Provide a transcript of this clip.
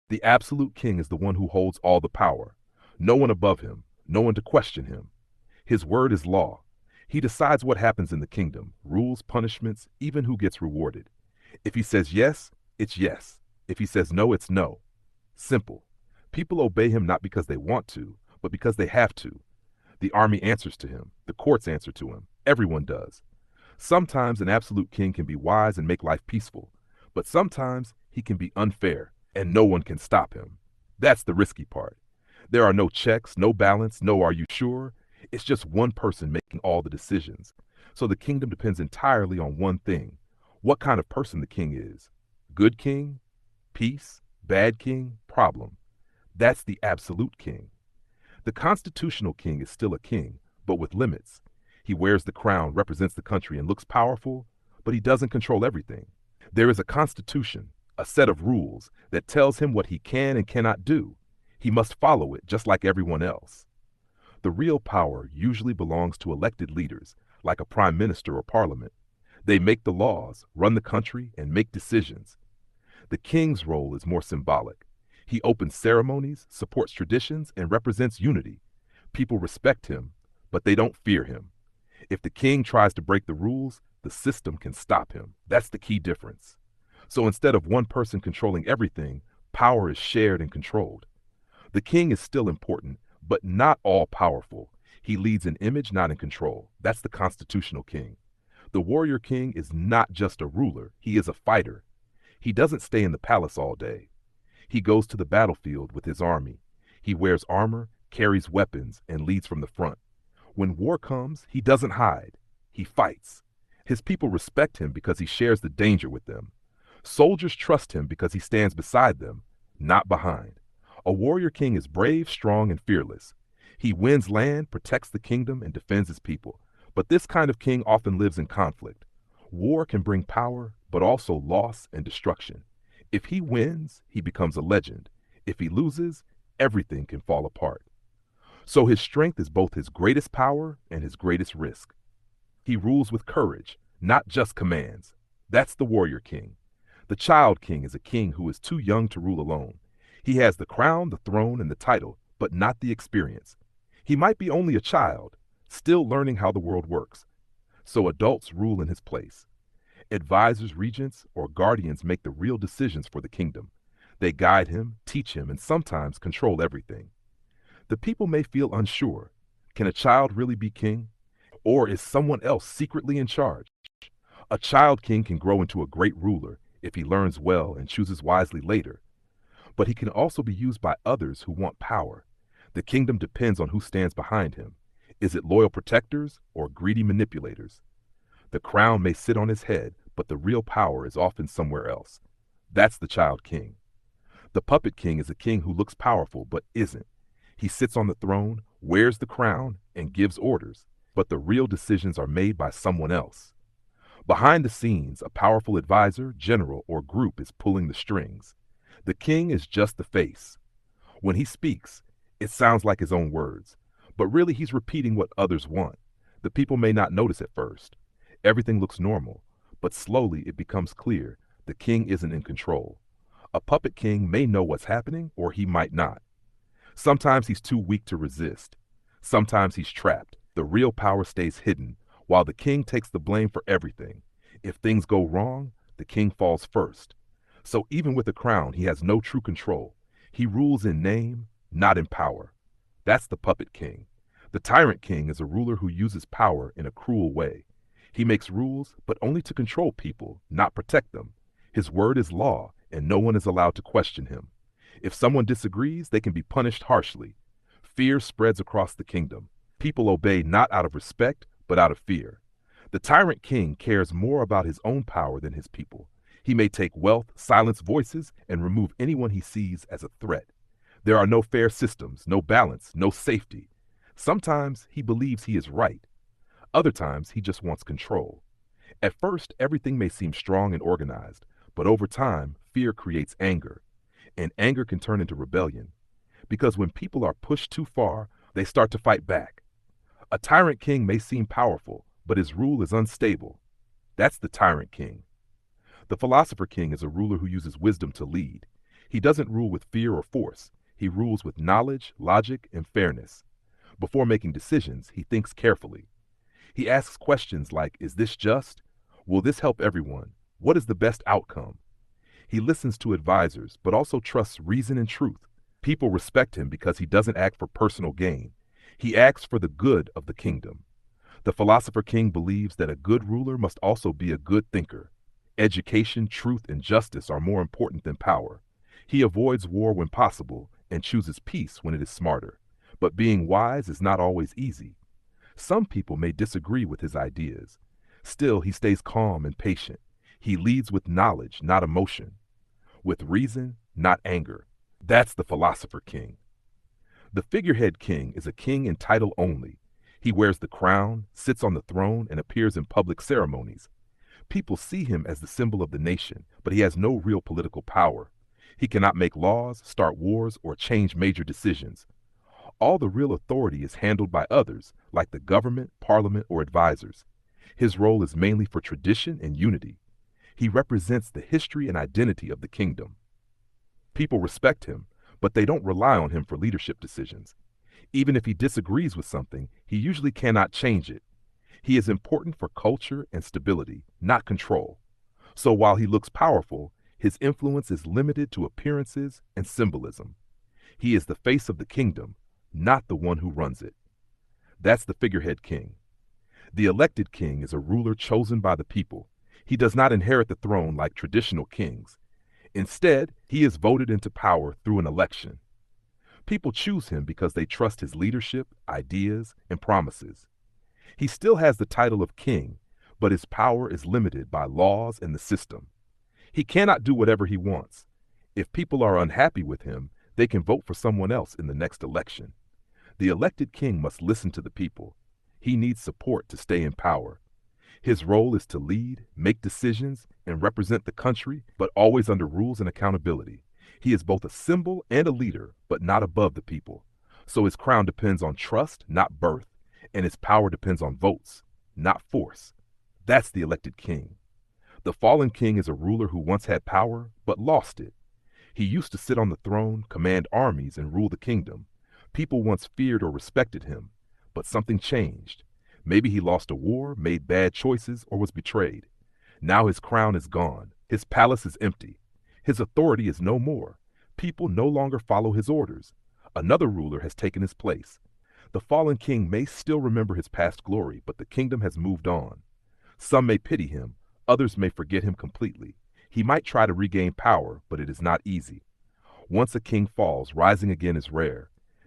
The absolute king is the one who holds all the power. No one above him, no one to question him. His word is law. He decides what happens in the kingdom, rules, punishments, even who gets rewarded. If he says yes, it's yes. If he says no, it's no. Simple. People obey him not because they want to, but because they have to. The army answers to him. The courts answer to him. Everyone does. Sometimes an absolute king can be wise and make life peaceful, but sometimes he can be unfair, and no one can stop him. That's the risky part. There are no checks, no balance, no are you sure? It's just one person making all the decisions. So the kingdom depends entirely on one thing: what kind of person the king is. Good king, peace; bad king, problem. That's the absolute king. The constitutional king is still a king, but with limits. He wears the crown, represents the country, and looks powerful, but he doesn't control everything. There is a constitution, a set of rules that tells him what he can and cannot do. He must follow it just like everyone else. The real power usually belongs to elected leaders, like a prime minister or parliament. They make the laws, run the country, and make decisions. The king's role is more symbolic. He opens ceremonies, supports traditions, and represents unity. People respect him, but they don't fear him. If the king tries to break the rules, the system can stop him. That's the key difference. So instead of one person controlling everything, power is shared and controlled. The king is still important, but not all powerful. He leads in image, not in control. That's the constitutional king. The warrior king is not just a ruler, he is a fighter. He doesn't stay in the palace all day. He goes to the battlefield with his army. He wears armor, carries weapons, and leads from the front. When war comes, he doesn't hide. He fights. His people respect him because he shares the danger with them. Soldiers trust him because he stands beside them, not behind. A warrior king is brave, strong, and fearless. He wins land, protects the kingdom, and defends his people. But this kind of king often lives in conflict. War can bring power, but also loss and destruction. If he wins, he becomes a legend. If he loses, everything can fall apart. So his strength is both his greatest power and his greatest risk. He rules with courage, not just commands. That's the warrior king. The child king is a king who is too young to rule alone. He has the crown, the throne, and the title, but not the experience. He might be only a child, still learning how the world works. So adults rule in his place. Advisors, regents, or guardians make the real decisions for the kingdom. They guide him, teach him, and sometimes control everything. The people may feel unsure. Can a child really be king? Or is someone else secretly in charge? A child king can grow into a great ruler if he learns well and chooses wisely later. But he can also be used by others who want power. The kingdom depends on who stands behind him. Is it loyal protectors or greedy manipulators? The crown may sit on his head, but the real power is often somewhere else. That's the child king. The puppet king is a king who looks powerful but isn't. He sits on the throne, wears the crown, and gives orders, but the real decisions are made by someone else. Behind the scenes, a powerful advisor, general, or group is pulling the strings. The king is just the face. When he speaks, it sounds like his own words, but really he's repeating what others want. The people may not notice at first. Everything looks normal, but slowly it becomes clear the king isn't in control. A puppet king may know what's happening, or he might not. Sometimes he's too weak to resist. Sometimes he's trapped. The real power stays hidden, while the king takes the blame for everything. If things go wrong, the king falls first. So even with a crown, he has no true control. He rules in name, not in power. That's the puppet king. The tyrant king is a ruler who uses power in a cruel way. He makes rules, but only to control people, not protect them. His word is law, and no one is allowed to question him. If someone disagrees, they can be punished harshly. Fear spreads across the kingdom. People obey not out of respect, but out of fear. The tyrant king cares more about his own power than his people. He may take wealth, silence voices, and remove anyone he sees as a threat. There are no fair systems, no balance, no safety. Sometimes he believes he is right. Other times he just wants control. At first, everything may seem strong and organized, but over time, fear creates anger. And anger can turn into rebellion. Because when people are pushed too far, they start to fight back. A tyrant king may seem powerful, but his rule is unstable. That's the tyrant king. The philosopher king is a ruler who uses wisdom to lead. He doesn't rule with fear or force. He rules with knowledge, logic, and fairness. Before making decisions, he thinks carefully. He asks questions like, is this just? Will this help everyone? What is the best outcome? He listens to advisors, but also trusts reason and truth. People respect him because he doesn't act for personal gain. He acts for the good of the kingdom. The Philosopher King believes that a good ruler must also be a good thinker. Education, truth, and justice are more important than power. He avoids war when possible and chooses peace when it is smarter. But being wise is not always easy. Some people may disagree with his ideas. Still, he stays calm and patient. He leads with knowledge, not emotion. With reason, not anger. That's the Philosopher King. The Figurehead King is a king in title only. He wears the crown, sits on the throne, and appears in public ceremonies. People see him as the symbol of the nation, but he has no real political power. He cannot make laws, start wars, or change major decisions. All the real authority is handled by others, like the government, parliament, or advisors. His role is mainly for tradition and unity. He represents the history and identity of the kingdom. People respect him, but they don't rely on him for leadership decisions. Even if he disagrees with something, he usually cannot change it. He is important for culture and stability, not control. So while he looks powerful, his influence is limited to appearances and symbolism. He is the face of the kingdom, not the one who runs it. That's the Figurehead King. The elected king is a ruler chosen by the people. He does not inherit the throne like traditional kings. Instead, he is voted into power through an election. People choose him because they trust his leadership, ideas, and promises. He still has the title of king, but his power is limited by laws and the system. He cannot do whatever he wants. If people are unhappy with him, they can vote for someone else in the next election. The elected king must listen to the people. He needs support to stay in power. His role is to lead, make decisions, and represent the country, but always under rules and accountability. He is both a symbol and a leader, but not above the people. So his crown depends on trust, not birth, and his power depends on votes, not force. That's the elected king. The fallen king is a ruler who once had power, but lost it. He used to sit on the throne, command armies, and rule the kingdom. People once feared or respected him, but something changed. Maybe he lost a war, made bad choices, or was betrayed. Now his crown is gone. His palace is empty. His authority is no more. People no longer follow his orders. Another ruler has taken his place. The fallen king may still remember his past glory, but the kingdom has moved on. Some may pity him, others may forget him completely. He might try to regain power, but it is not easy. Once a king falls, rising again is rare.